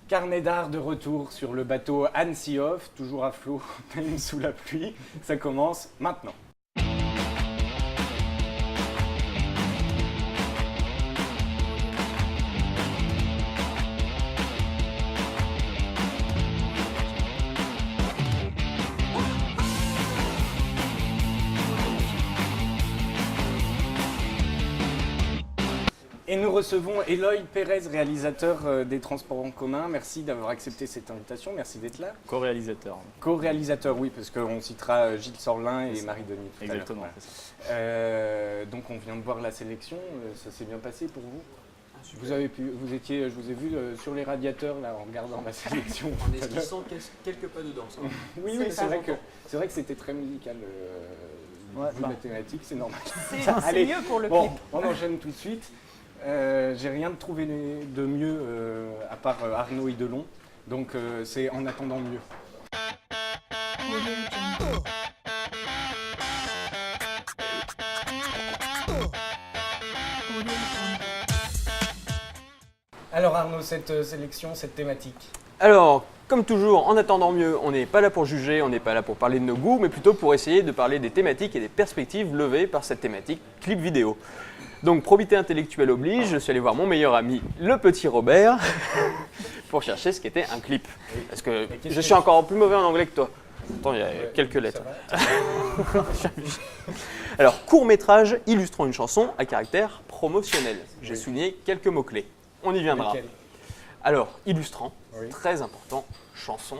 Carnet d'art de retour sur le bateau Annecy Off, toujours à flot, même sous la pluie. Ça commence maintenant. Et nous recevons Eloy Pérez, réalisateur des Transports en commun. Merci d'avoir accepté cette invitation, merci d'être là. Co-réalisateur. Co-réalisateur, oui, parce qu'on citera Gilles Sorlin et Marie Denis tout Exactement. à l'heure. Donc on vient de voir la sélection, ça s'est bien passé pour vous? Je vous ai vu sur les radiateurs là, en regardant la sélection. En esquissant quelques pas de danse. Oui, c'est vrai que c'était très musical. La thématique, c'est normal. C'est mieux pour le bon, clip. On enchaîne tout de suite. J'ai rien trouvé de mieux à part Arnaud Idelon, donc c'est En attendant mieux. Alors Arnaud, cette sélection, cette thématique. Alors, comme toujours, en attendant mieux, on n'est pas là pour juger, on n'est pas là pour parler de nos goûts, mais plutôt pour essayer de parler des thématiques et des perspectives levées par cette thématique clip vidéo. Donc, probité intellectuelle oblige, je suis allé voir mon meilleur ami, le petit Robert, pour chercher ce qu'était un clip. Parce que je suis encore plus mauvais en anglais que toi. Attends, il y a quelques lettres. Alors, court-métrage illustrant une chanson à caractère promotionnel. J'ai souligné quelques mots-clés. On y viendra. Alors, illustrant, très important, chanson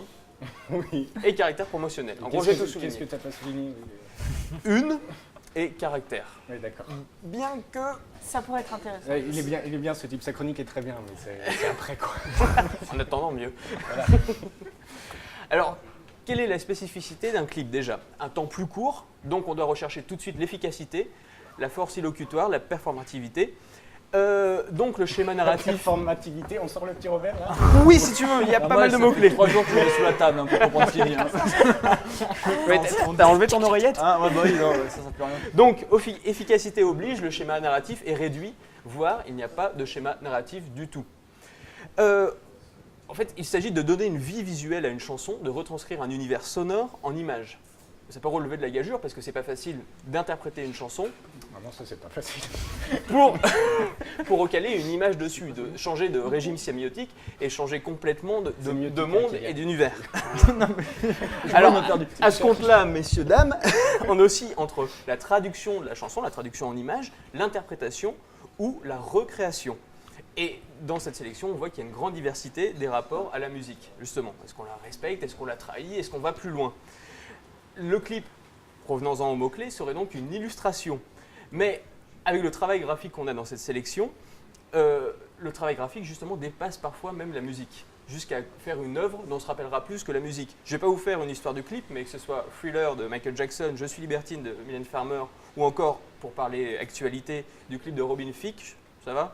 et caractère promotionnel. En gros, j'ai tout souligné. Qu'est-ce que tu n'as pas souligné? Une et caractère. Oui, d'accord. Bien que... Ça pourrait être intéressant. Il est bien ce type, sa chronique est très bien, mais c'est après quoi. En attendant mieux. Voilà. Alors, quelle est la spécificité d'un clip déjà? Un temps plus court, donc on doit rechercher tout de suite l'efficacité, la force illocutoire, la performativité. Donc le schéma narratif... Performativité, on sort le petit Robert là? Oui, si tu veux, il y a pas mal de mots-clés. 3 jours que tu es sous la table pour comprendre ce qu'il dit. T'as enlevé ton oreillette? Ah, ouais, bah oui, non, ça sert plus rien. Donc, efficacité oblige, le schéma narratif est réduit, voire il n'y a pas de schéma narratif du tout. En fait, il s'agit de donner une vie visuelle à une chanson, de retranscrire un univers sonore en images. Ça peut relever de la gageure parce que c'est pas facile d'interpréter une chanson. Ah non, ça c'est pas facile. Pour recaler une image dessus, de changer de régime sémiotique et changer complètement de monde et d'univers. Alors, à ce compte-là, messieurs, dames, on oscille entre la traduction de la chanson, la traduction en images, l'interprétation ou la recréation. Et dans cette sélection, on voit qu'il y a une grande diversité des rapports à la musique, justement. Est-ce qu'on la respecte? Est-ce qu'on la trahit? Est-ce qu'on va plus loin? Le clip, revenons-en aux mots-clés, serait donc une illustration. Mais avec le travail graphique qu'on a dans cette sélection, le travail graphique justement dépasse parfois même la musique, jusqu'à faire une œuvre dont on se rappellera plus que la musique. Je ne vais pas vous faire une histoire de clip, mais que ce soit Thriller de Michael Jackson, Je suis libertine de Mylène Farmer, ou encore, pour parler actualité, du clip de Robin Thicke. Ça va?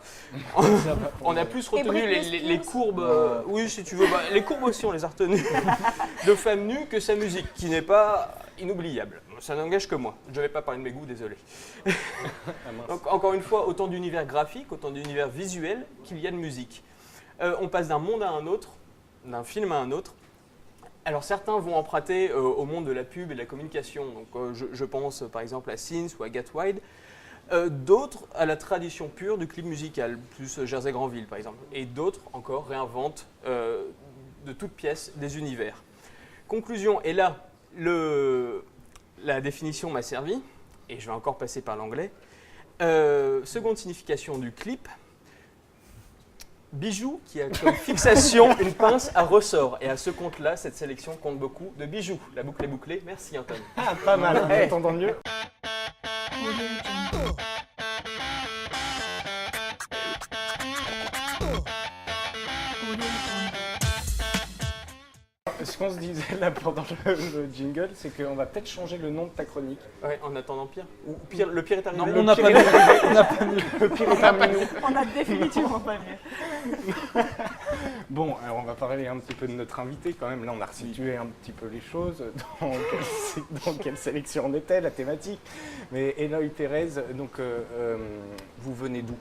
On a plus retenu les courbes, oui si tu veux, les courbes aussi on les a retenues, de femmes nues que sa musique, qui n'est pas inoubliable. Ça n'engage que moi, je ne vais pas parler de mes goûts, désolé. Donc, encore une fois, autant d'univers graphiques, autant d'univers visuels qu'il y a de musique. On passe d'un monde à un autre, d'un film à un autre. Alors certains vont emprunter au monde de la pub et de la communication, donc je pense par exemple à Sins ou à Get Wide. D'autres à la tradition pure du clip musical, plus Jersey Granville par exemple. Et d'autres encore réinventent de toutes pièces des univers. Conclusion, et là, la définition m'a servi, et je vais encore passer par l'anglais. Seconde signification du clip, bijou qui a comme fixation une pince à ressort. Et à ce compte-là, cette sélection compte beaucoup de bijoux. La boucle est bouclée. Merci Antoine. Ah, pas mal, en attendant mieux. Ce qu'on se disait là pendant le jingle, c'est qu'on va peut-être changer le nom de ta chronique. Ouais, en attendant pire. Ou pire, le pire est arrivé. Non, on n'a pas mieux. Le pire est parmi nous. On a définitivement pas mieux. Bon, alors on va parler un petit peu de notre invité quand même. Là, on a resitué un petit peu les choses, dans quelle sélection on était, la thématique. Mais Eloy Pérez, donc vous venez d'où?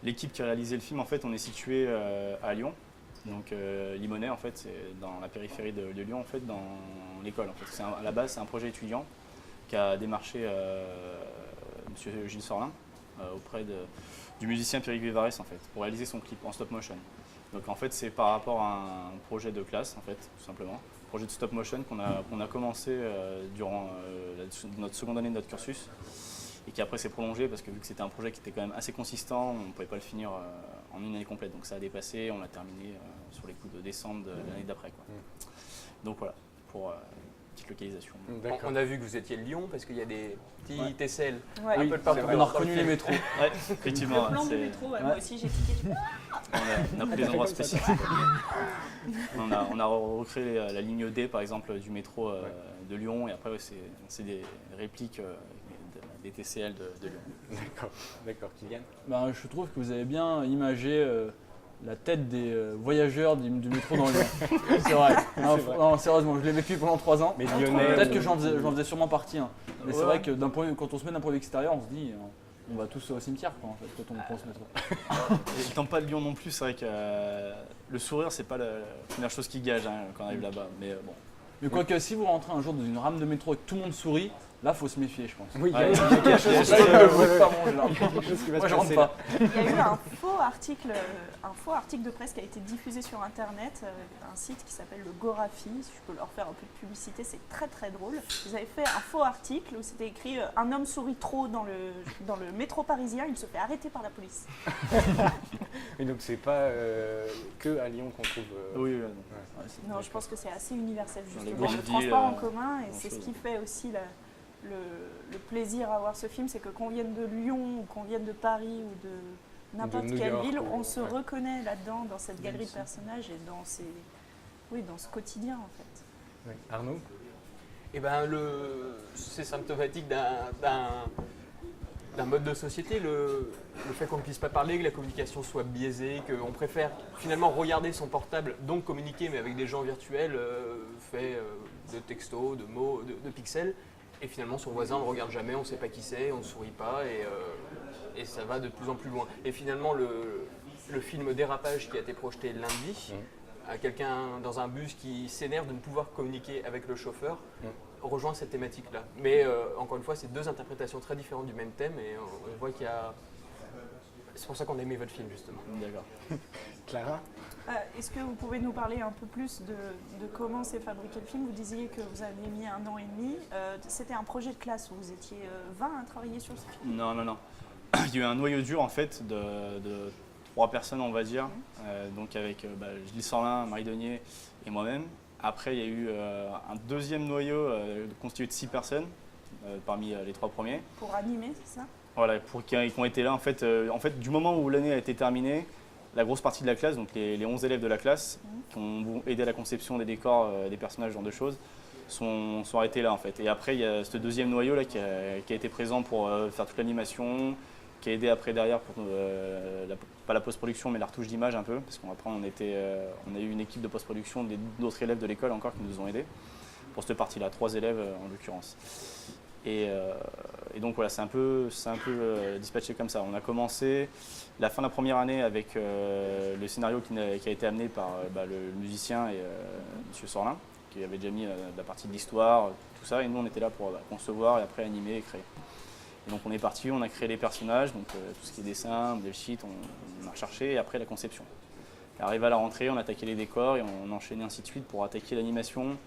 L'équipe qui a réalisé le film, en fait, on est situé à Lyon. Donc Limonest, en fait, c'est dans la périphérie de Lyon, en fait, dans l'école. En fait. À la base, c'est un projet étudiant qui a démarché Monsieur Gilles Sorlin auprès du musicien Pierrick Vivarès, en fait, pour réaliser son clip en stop motion. Donc en fait, c'est par rapport à un projet de classe, en fait, tout simplement. Un projet de stop motion qu'on a commencé durant notre seconde année de notre cursus et qui après s'est prolongé parce que vu que c'était un projet qui était quand même assez consistant, on ne pouvait pas le finir en une année complète. Donc ça a dépassé, on l'a terminé sur les coups de décembre de l'année d'après. Donc voilà, pour petite localisation. On a vu que vous étiez de Lyon parce qu'il y a des petits tesselles Ouais. un peu de partout. On a reconnu les métros. Ouais, effectivement. Le plan du métro, moi aussi j'ai tiqué. On a pris des endroits spécifiques. On a recréé la ligne D par exemple du métro de Lyon et après c'est des répliques des TCL de Lyon. D'accord, Kylian. Ben, je trouve que vous avez bien imagé la tête des voyageurs du métro dans Lyon. C'est vrai. Non, sérieusement, je l'ai vécu pendant 3 ans. Mais Lyonnais. Peut-être que j'en faisais sûrement partie. Hein. Mais c'est vrai que quand on se met d'un point de vue extérieur, on se dit on va tous au cimetière quoi, en fait, quand on pense métro. Et étant pas de Lyon non plus, c'est vrai que le sourire c'est pas la première chose qui gage quand on arrive là-bas. Mais bon. Mais quoique si vous rentrez un jour dans une rame de métro et que tout le monde sourit, là faut se méfier je pense. Oui, Ouais, il y a quelque chose Là, qui il va- faut pas manger, là. quelque chose qui va Moi se je rentre passer, pas. là. Il y a eu un faux article de presse qui a été diffusé sur internet, un site qui s'appelle le Gorafi. Si je peux leur faire un peu de publicité, c'est très très drôle. Vous avez fait un faux article où c'était écrit un homme sourit trop dans le métro parisien, il se fait arrêter par la police. Et donc c'est pas que à Lyon qu'on trouve. Oui, oui, Non, je pense que c'est assez universel Dans les justement. grandes Le transport en villes, commun, et grand c'est ce chose. qui fait aussi le plaisir à voir ce film, c'est que qu'on vienne de Lyon ou qu'on vienne de Paris ou de n'importe New quelle York, ville, ou- on se ouais. reconnaît là-dedans, dans cette galerie de personnages et dans ce quotidien en fait. Ouais. Arnaud. Eh ben, c'est symptomatique d'un mode de société, le fait qu'on ne puisse pas parler, que la communication soit biaisée, qu'on préfère finalement regarder son portable, donc communiquer, mais avec des gens virtuels, faits de textos, de mots, de pixels. Et finalement, son voisin ne le regarde jamais, on ne sait pas qui c'est, on ne sourit pas, et ça va de plus en plus loin. Et finalement, le film Dérapage qui a été projeté lundi, à quelqu'un dans un bus qui s'énerve de ne pouvoir communiquer avec le chauffeur, rejoint cette thématique-là. Mais encore une fois, c'est 2 interprétations très différentes du même thème, et on voit qu'il y a... C'est pour ça qu'on a aimé votre film, justement. d'accord. Clara. Est-ce que vous pouvez nous parler un peu plus de comment s'est fabriqué le film? Vous disiez que vous aviez mis 1 an et demi. C'était un projet de classe où vous étiez 20 à travailler sur ce film? Non. Il y a eu un noyau dur en fait de 3 personnes on va dire, donc avec Gilles Sorlin, Marie Denier et moi-même. Après il y a eu un deuxième noyau constitué de 6 personnes parmi les 3 premiers. Pour animer, c'est ça? Voilà, qui ont été là en fait, du moment où l'année a été terminée, la grosse partie de la classe, donc les 11 élèves de la classe qui ont aidé à la conception des décors, des personnages, ce genre de choses, sont arrêtés là en fait. Et après il y a ce deuxième noyau là qui a été présent pour faire toute l'animation, qui a aidé après derrière pour pas la post-production mais la retouche d'image un peu, parce qu'après on a eu une équipe de post-production d'autres élèves de l'école encore qui nous ont aidés pour cette partie-là, 3 élèves en l'occurrence. Et donc voilà, c'est un peu dispatché comme ça. On a commencé la fin de la première année avec le scénario qui a été amené par le musicien et M. Sorlin, qui avait déjà mis la partie de l'histoire, tout ça, et nous on était là pour concevoir et après animer et créer. Et donc on est parti, on a créé les personnages, donc tout ce qui est dessin, model sheet, on a recherché, et après la conception. Et arrivé à la rentrée, on a attaqué les décors et on enchaînait ainsi de suite pour attaquer l'animation,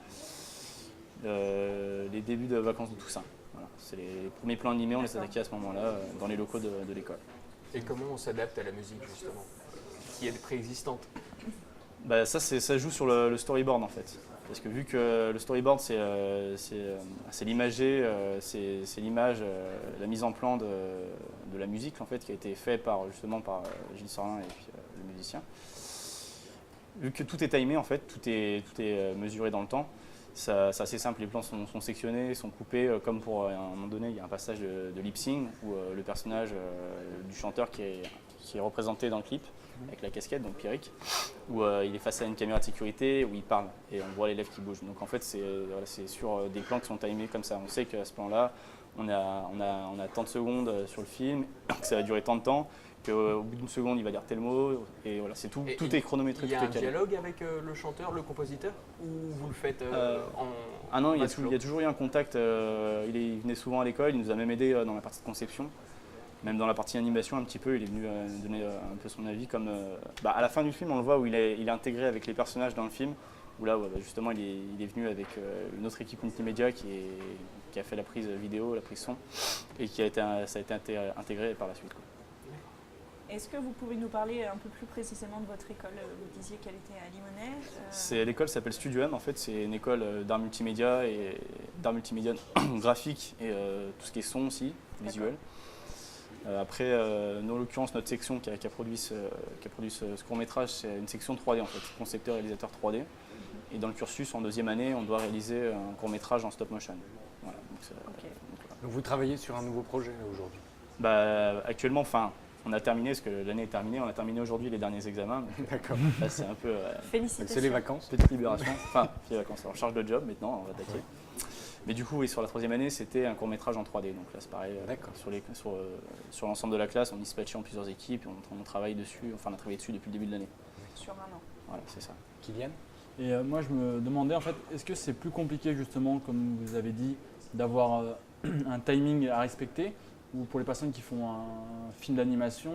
les débuts de vacances de Toussaint. Voilà, c'est les premiers plans animés, on les attaquait à ce moment-là dans les locaux de l'école. Et comment on s'adapte à la musique, justement, qui est préexistante? Ça joue sur le storyboard en fait. Parce que vu que le storyboard c'est l'imagé, c'est l'image, la mise en plan de la musique en fait, qui a été fait justement par Gilles Sorlin et puis le musicien. Vu que tout est timé en fait, tout est mesuré dans le temps, c'est assez simple, les plans sont sectionnés, sont coupés, comme pour à un moment donné il y a un passage de lip-sync où le personnage du chanteur qui est représenté dans le clip avec la casquette, donc Pierrick, où il est face à une caméra de sécurité, où il parle et on voit les lèvres qui bougent. Donc en fait c'est sur des plans qui sont timés comme ça. On sait qu'à ce plan-là, on a tant de secondes sur le film, que ça va durer tant de temps, qu'au bout d'une seconde, il va dire tel mot, et voilà, c'est tout, tout est chronométré, Il y tout a est un calé. dialogue avec le chanteur, le compositeur, ou vous le faites en... Ah non, il y vase clos a toujours eu un contact, il venait souvent à l'école, il nous a même aidé dans la partie de conception, même dans la partie animation un petit peu, il est venu donner un peu son avis, comme à la fin du film, on le voit où il est intégré avec les personnages dans le film, où là, justement, il est venu avec une autre équipe multimédia qui a fait la prise vidéo, la prise son, et ça a été intégré par la suite, quoi. Est-ce que vous pouvez nous parler un peu plus précisément de votre école? Vous disiez qu'elle était à Limonest. L'école s'appelle Studio M, en fait, c'est une école d'art multimédia graphique et tout ce qui est son aussi, visuel. Après, nous, en l'occurrence, notre section qui a produit ce court-métrage, c'est une section 3D en fait, concepteur réalisateur 3D. Et dans le cursus, en deuxième année, on doit réaliser un court-métrage en stop-motion. Voilà, Donc vous travaillez sur un nouveau projet aujourd'hui? Actuellement, on a terminé, parce que l'année est terminée, on a terminé aujourd'hui les derniers examens. D'accord. Là, c'est un peu Félicitations. C'est les vacances? petite libération. Les vacances, on charge de job maintenant, on va attaquer. Mais du coup, oui, sur la troisième année, c'était un court-métrage en 3D. Donc là, c'est pareil, sur l'ensemble de la classe, on dispatchait en plusieurs équipes, on travaille dessus, on a travaillé dessus depuis le début de l'année. Sur un an. Voilà, c'est ça. Kylian? Et moi, je me demandais en fait, est-ce que c'est plus compliqué justement, comme vous avez dit, d'avoir un timing à respecter, ou pour les personnes qui font un film d'animation,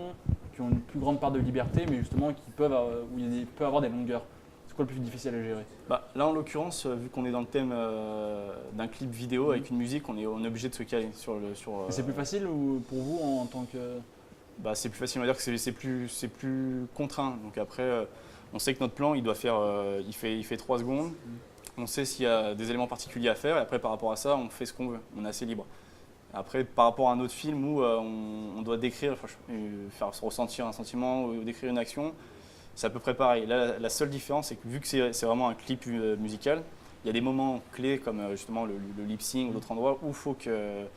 qui ont une plus grande part de liberté, mais justement où il peut avoir des longueurs? C'est quoi le plus difficile à gérer? Là, en l'occurrence, vu qu'on est dans le thème d'un clip vidéo avec une musique, on est obligé de se caler sur le. C'est plus facile ou pour vous en tant que... C'est plus facile, on va dire que c'est plus contraint. Donc après, on sait que notre plan, il fait 3 secondes. On sait s'il y a des éléments particuliers à faire, et après, par rapport à ça, on fait ce qu'on veut. On est assez libre. Après, par rapport à un autre film où on doit décrire, faire se ressentir un sentiment ou décrire une action, c'est à peu près pareil. Là, la seule différence, c'est que vu que c'est vraiment un clip musical, il y a des moments clés comme justement le lip-sync ou d'autres endroits où il faut que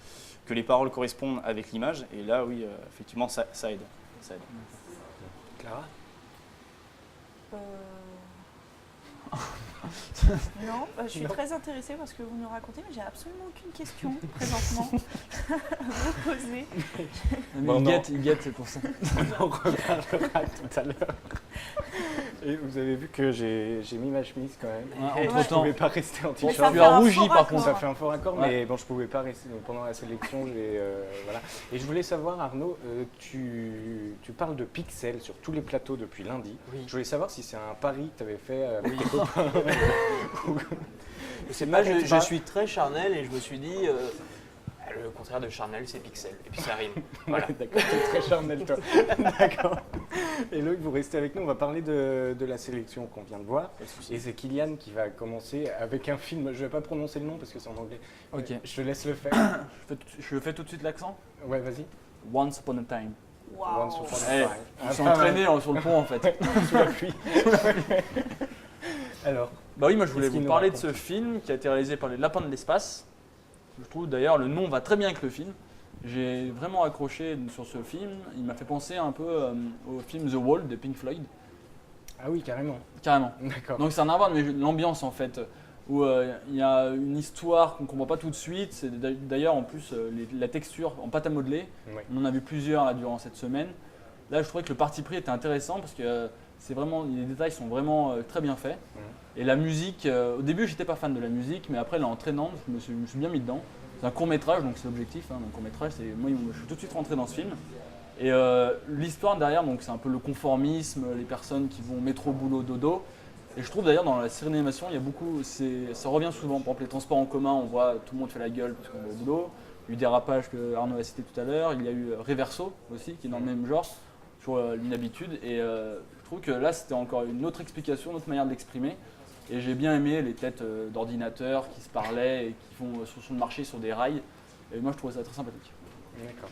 les paroles correspondent avec l'image. Et là, oui, effectivement, ça aide. Clara? Non, je suis très intéressée par ce que vous nous racontez, mais j'ai absolument aucune question présentement à vous poser. Il guette, c'est pour ça. On en reparlera tout à l'heure. Et vous avez vu que j'ai mis ma chemise quand même. Ouais, Je ne entre-temps. pouvais pas rester en Mais t-shirt. ça Tu fait as un rougi fort par raccord. contre. Ça fait un fort accord, Ouais. mais bon, je ne pouvais pas rester pendant la sélection. Voilà. Et je voulais savoir, Arnaud, tu parles de pixels sur tous les plateaux depuis lundi. Oui. Je voulais savoir si c'est un pari que tu avais fait avec tes copains. Moi, je suis très charnel et je me suis dit, le contraire de charnel, c'est pixel. Et puis ça rime. Voilà. Ouais, d'accord, tu es très charnel, toi. D'accord. Et Loïc, vous restez avec nous. On va parler de la sélection qu'on vient de voir. Et c'est Kylian qui va commencer avec un film. Je ne vais pas prononcer le nom parce que c'est en anglais. Ok. Je te laisse le faire. Je fais tout de suite l'accent. Ouais, vas-y. Once Upon a Time. Waouh. Once Upon a Eh, Time. Je suis entraîné sur le pont en fait. Sous la pluie. Alors, Bah oui, moi je voulais Qu'est-ce qu'il vous nous parler de raconte? ce film qui a été réalisé par les Lapins de l'espace. Je trouve d'ailleurs le nom va très bien avec le film. J'ai vraiment accroché sur ce film. Il m'a fait penser un peu au film The Wall de Pink Floyd. ah oui, carrément. Carrément. D'accord. Donc c'est un avoir, mais l'ambiance en fait, où il y a une histoire qu'on ne comprend pas tout de suite. C'est d'ailleurs en plus la texture en pâte à modeler. Ouais. On en a vu plusieurs là, durant cette semaine. Là, je trouvais que le parti pris était intéressant parce que les détails sont vraiment très bien faits. Et la musique, au début, j'étais pas fan de la musique, mais après, l'entraînant, je me suis bien mis dedans. C'est un court métrage, donc c'est l'objectif. Un court métrage, moi, je suis tout de suite rentré dans ce film. Et l'histoire derrière, donc c'est un peu le conformisme, les personnes qui vont métro, boulot, dodo. Et je trouve d'ailleurs dans la série d'animation, il y a beaucoup, ça revient souvent. Par exemple, les transports en commun, on voit tout le monde fait la gueule parce qu'on va au boulot. Il y a eu Dérapage que Arnaud a cité tout à l'heure. Il y a eu Reverso aussi, qui est dans le même genre, sur l'inhabitude. Et je trouve que là, c'était encore une autre explication, une autre manière de l'exprimer. Et j'ai bien aimé les têtes d'ordinateurs qui se parlaient et qui vont sur le marché sur des rails. Et moi, je trouvais ça très sympathique. D'accord.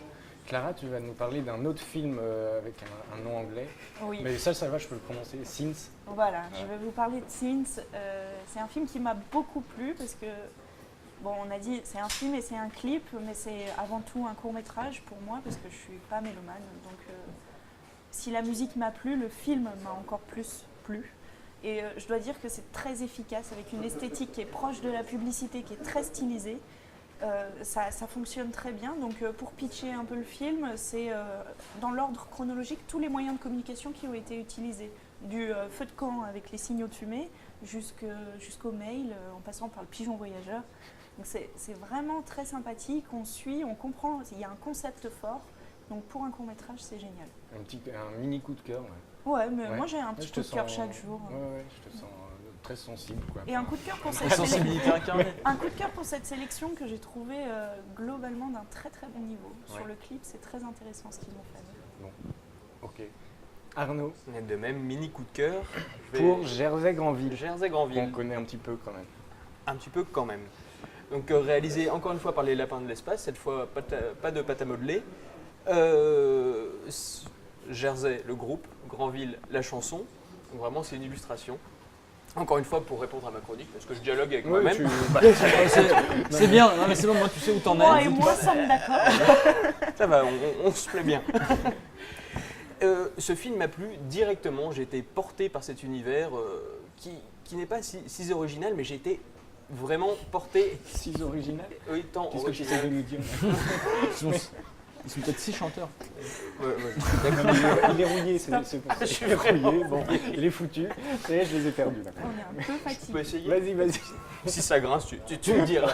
Clara, tu vas nous parler d'un autre film avec un nom anglais. Oui. Mais ça va, je peux le prononcer. Sins. Voilà, je vais vous parler de Sins. C'est un film qui m'a beaucoup plu parce que, bon, on a dit c'est un film et c'est un clip, mais c'est avant tout un court-métrage pour moi parce que je suis pas mélomane. Donc, si la musique m'a plu, le film m'a encore plus plu. Et je dois dire que c'est très efficace avec une esthétique qui est proche de la publicité, qui est très stylisée. Ça fonctionne très bien. Donc pour pitcher un peu le film, c'est dans l'ordre chronologique tous les moyens de communication qui ont été utilisés. Du feu de camp avec les signaux de fumée jusqu'au mail, en passant par le pigeon voyageur. Donc c'est vraiment très sympathique, on suit, on comprend, il y a un concept fort. Donc pour un court-métrage, c'est génial. Un mini coup de cœur. Ouais, mais moi j'ai un petit coup de cœur chaque jour. Ouais, je te sens très sensible. Quoi. Et un coup de cœur pour cette Sensibilité incarnée. Un coup de cœur pour cette sélection que j'ai trouvé globalement d'un très très bon niveau. Sur le clip, c'est très intéressant ce qu'ils ont fait. Bon, ok. Arnaud, De même, mini coup de cœur. pour Jersey-Granville, Jersey-Granville. qu'on connaît un petit peu quand même. Un petit peu quand même. Donc réalisé encore une fois par les Lapins de l'Espace, cette fois pas de pâte à modeler. Jersey, le groupe, Granville, la chanson. Donc vraiment, c'est une illustration. Encore une fois, pour répondre à ma chronique, parce que je dialogue avec moi-même. C'est bien, non, mais c'est bon, moi tu sais où t'en Moi es. et moi sommes d'accord. Ça va, on se plaît bien. Ce film m'a plu directement. J'ai été porté par cet univers qui n'est pas si original, mais j'ai été vraiment porté. Si original. Oui, tant Qu'est-ce que tu original. essaies de nous dire Ils sont peut-être 6 chanteurs. Il est rouillé, c'est Je suis il est vraiment rouillé, bon, il est foutu. Ça y est, je les ai perdus là. On est un peu Je peux fatigué. essayer. Vas-y. Si ça grince, tu me diras.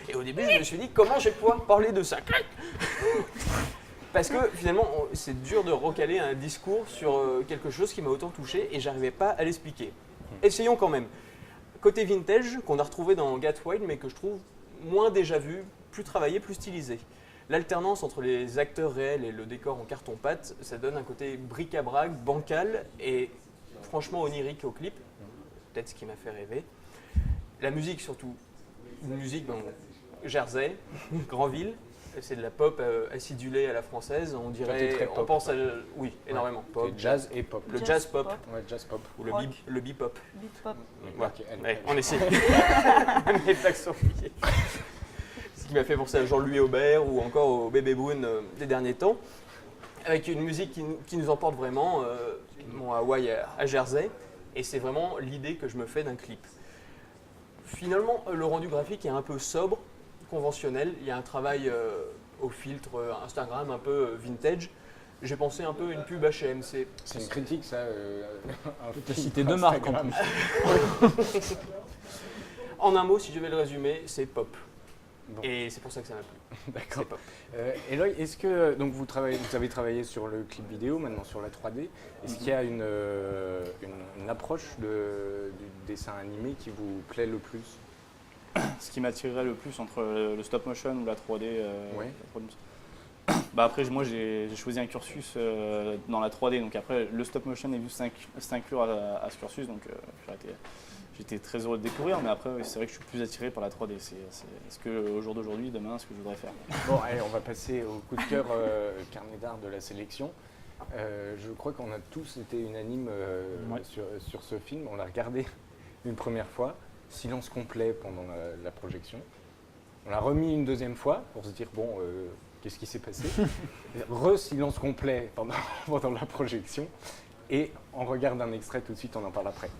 Et au début, je me suis dit, comment je vais pouvoir parler de ça? Parce que finalement, c'est dur de recaler un discours sur quelque chose qui m'a autant touché et j'arrivais pas à l'expliquer. Essayons quand même. Côté vintage, qu'on a retrouvé dans Get Wild, mais que je trouve moins déjà vu, plus travaillé, plus stylisé. L'alternance entre les acteurs réels et le décor en carton-pâte, ça donne un côté bric-à-brac, bancal et franchement onirique au clip. Peut-être ce qui m'a fait rêver. La musique surtout, une musique Jersey, Granville, c'est de la pop acidulée à la française. On Toi, t'es dirait, très on pop. pense à, oui, énormément. Pop, C'est jazz et pop. le Jazz jazz pop pop. Ouais, jazz pop. ou Rock. le bebop. Big pop. Voilà. Ok, allez. Ouais, on essaie. Mes blagues sont oubliées. Ce qui m'a fait penser à Jean-Louis Aubert ou encore au Bébé Boone des derniers temps, avec une musique qui nous emporte vraiment, à Hawaï, à Jersey, et c'est vraiment l'idée que je me fais d'un clip. Finalement, le rendu graphique est un peu sobre, conventionnel, il y a un travail au filtre Instagram un peu vintage. J'ai pensé un peu à une pub H&M, C'est une critique, ça. Tu as cité 2 marques en plus. En un mot, si je devais le résumer, c'est pop. Bon. Et c'est pour ça que ça m'a plu. D'accord. C'est pop. Eloy, est-ce que donc vous avez travaillé sur le clip vidéo, maintenant sur la 3D. Est-ce qu'il y a une approche du dessin animé qui vous plaît le plus? Ce qui m'attirerait le plus entre le stop motion ou la 3D. Ouais. la 3D. Bah après, moi j'ai choisi un cursus dans la 3D, donc après le stop motion est venu s'inclure à ce cursus, donc j'étais très heureux de découvrir, mais après c'est vrai que je suis plus attiré par la 3D. C'est ce que au jour d'aujourd'hui, demain, ce que je voudrais faire. Bon, allez, on va passer au coup de cœur carnet d'art de la sélection. Je crois qu'on a tous été unanimes sur ce film. On l'a regardé une première fois, silence complet pendant la projection. On l'a remis une deuxième fois pour se dire, bon, qu'est-ce qui s'est passé? Silence complet pendant la projection. Et on regarde un extrait tout de suite, on en parle après.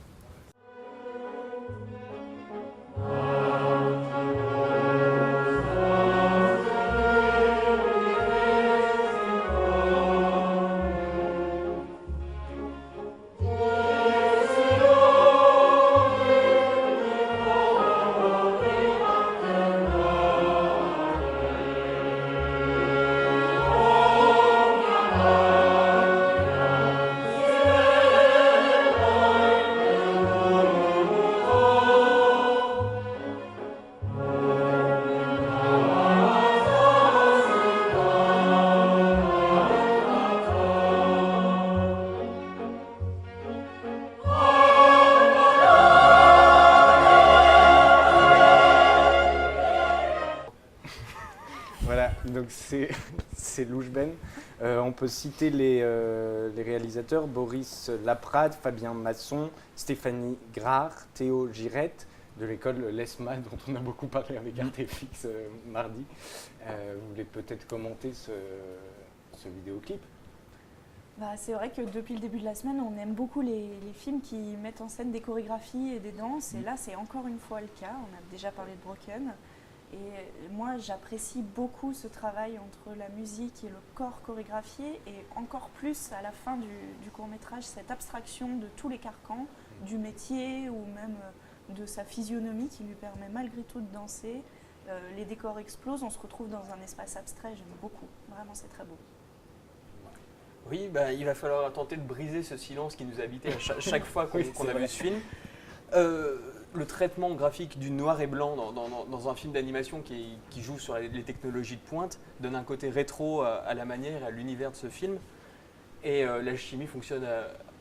Voilà, donc c'est Louche Ben. On peut citer les réalisateurs Boris Laprade, Fabien Masson, Stéphanie Grard, Théo Girette, de l'école l'ESMA, dont on a beaucoup parlé avec Artefix mardi. Vous voulez peut-être commenter ce vidéoclip? C'est vrai que depuis le début de la semaine, on aime beaucoup les films qui mettent en scène des chorégraphies et des danses. Et là, c'est encore une fois le cas. On a déjà parlé de Broken. Et moi, j'apprécie beaucoup ce travail entre la musique et le corps chorégraphié, et encore plus à la fin du court-métrage, cette abstraction de tous les carcans, du métier ou même de sa physionomie qui lui permet malgré tout de danser. Les décors explosent, on se retrouve dans un espace abstrait, j'aime beaucoup. Vraiment, c'est très beau. Oui, il va falloir tenter de briser ce silence qui nous habitait à chaque fois qu'on a vu ce film. Le traitement graphique du noir et blanc dans un film d'animation qui joue sur les technologies de pointe donne un côté rétro à la manière et à l'univers de ce film. Et la chimie fonctionne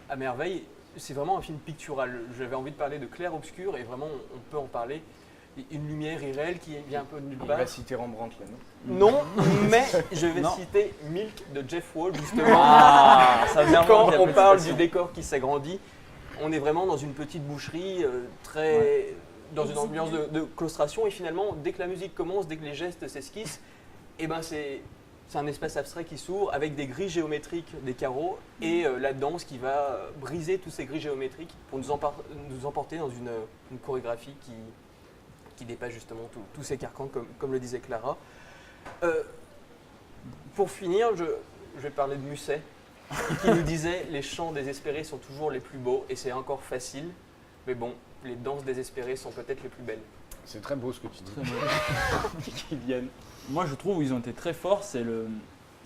à merveille. C'est vraiment un film pictural. J'avais envie de parler de clair-obscur et vraiment on peut en parler. Une lumière irréelle qui vient un peu de nulle part. On va citer Rembrandt là, non? Non, mais je vais citer Milk de Jeff Wall justement. Ça vient Quand on parle du décor qui s'agrandit, on est vraiment dans une petite boucherie, dans une ambiance de claustration, et finalement, dès que la musique commence, dès que les gestes s'esquissent, c'est un espace abstrait qui s'ouvre avec des grilles géométriques, des carreaux, et la danse qui va briser tous ces grilles géométriques pour nous emporter dans une chorégraphie qui dépasse justement tous ces carcans, comme le disait Clara. Pour finir, je vais parler de Musset, qui nous disait « Les chants désespérés sont toujours les plus beaux » et c'est encore facile, mais bon, les danses désespérées sont peut-être les plus belles. C'est très beau ce que tu dis. Kylian. Moi, je trouve où ils ont été très forts, c'est le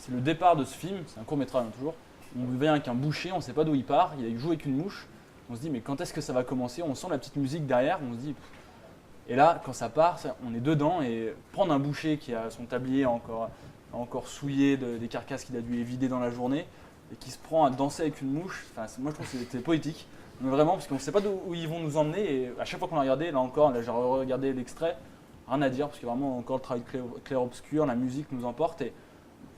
départ de ce film, c'est un court-métrage toujours. On vient avec un boucher, on ne sait pas d'où il part, il a joué avec une mouche. On se dit, mais quand est-ce que ça va commencer? On sent la petite musique derrière, on se dit... Et là, quand ça part, on est dedans, et prendre un boucher qui a son tablier encore souillé des carcasses qu'il a dû vider dans la journée, et qui se prend à danser avec une mouche, moi je trouve que c'était poétique. Mais vraiment, parce qu'on ne sait pas d'où ils vont nous emmener, et à chaque fois qu'on l'a regardé, là j'ai regardé l'extrait, rien à dire, parce que vraiment encore le travail clair-obscur, la musique nous emporte, et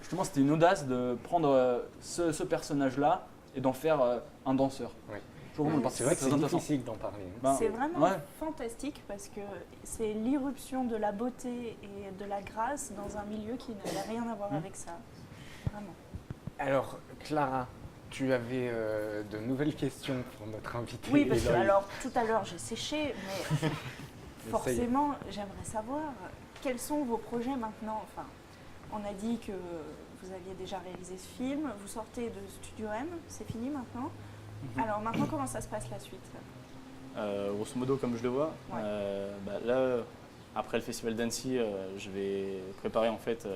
justement c'était une audace de prendre ce personnage-là et d'en faire un danseur. Oui. C'est vrai que c'est difficile d'en parler. C'est vraiment fantastique parce que c'est l'irruption de la beauté et de la grâce dans un milieu qui n'avait rien à voir avec ça. Vraiment. Alors, Clara, tu avais de nouvelles questions pour notre invité. Oui, parce que alors, tout à l'heure j'ai séché, mais forcément j'aimerais savoir quels sont vos projets maintenant. Enfin, on a dit que vous aviez déjà réalisé ce film, vous sortez de Studio M, c'est fini maintenant. Alors maintenant, comment ça se passe la suite? Grosso modo, comme je le vois, là, après le festival d'Annecy, je vais préparer en fait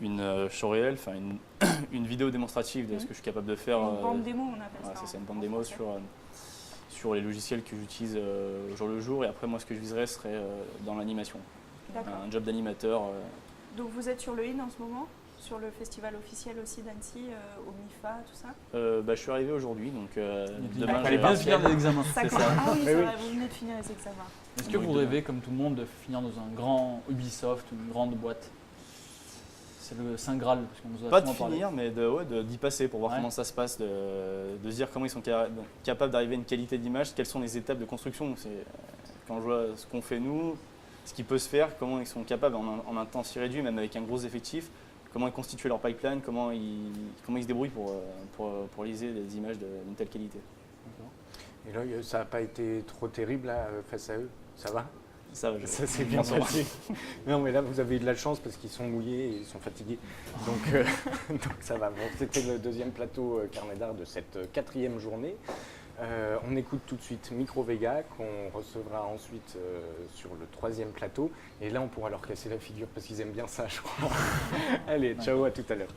une show réelle, enfin une vidéo démonstrative de ce que je suis capable de faire. Une bande démo, on appelle ça. C'est une bande démo sur les logiciels que j'utilise au jour le jour. Et après, moi, ce que je viserais serait dans l'animation. Un job d'animateur. Donc vous êtes sur le IN en ce moment? Sur le festival officiel aussi d'Annecy, au MIFA, tout ça? Je suis arrivé aujourd'hui, donc demain je vais bien finir les examens. Ah oui, c'est vrai, vous venez de finir les examens. Est-ce que vous rêvez, comme tout le monde, de finir dans un grand Ubisoft, une grande boîte? C'est le Saint Graal, parce qu'on nous a pas de souvent parlé. finir, mais d'y passer pour voir comment ça se passe, de se dire comment ils sont capables d'arriver à une qualité d'image, quelles sont les étapes de construction. Quand je vois ce qu'on fait nous, ce qui peut se faire, comment ils sont capables en un temps si réduit, même avec un gros effectif, comment ils constituent leur pipeline, comment ils se débrouillent pour réaliser des images d'une telle qualité. Et là, ça n'a pas été trop terrible là, face à eux? Ça va? Ça c'est bien passé. Non, mais là, vous avez eu de la chance parce qu'ils sont mouillés et ils sont fatigués. Donc ça va. Bon, c'était le deuxième plateau Carnet d'Art de cette 4e journée. On écoute tout de suite Micro Vega, qu'on recevra ensuite sur le 3e plateau. Et là, on pourra leur casser la figure parce qu'ils aiment bien ça, je crois. Allez, ciao, à tout à l'heure.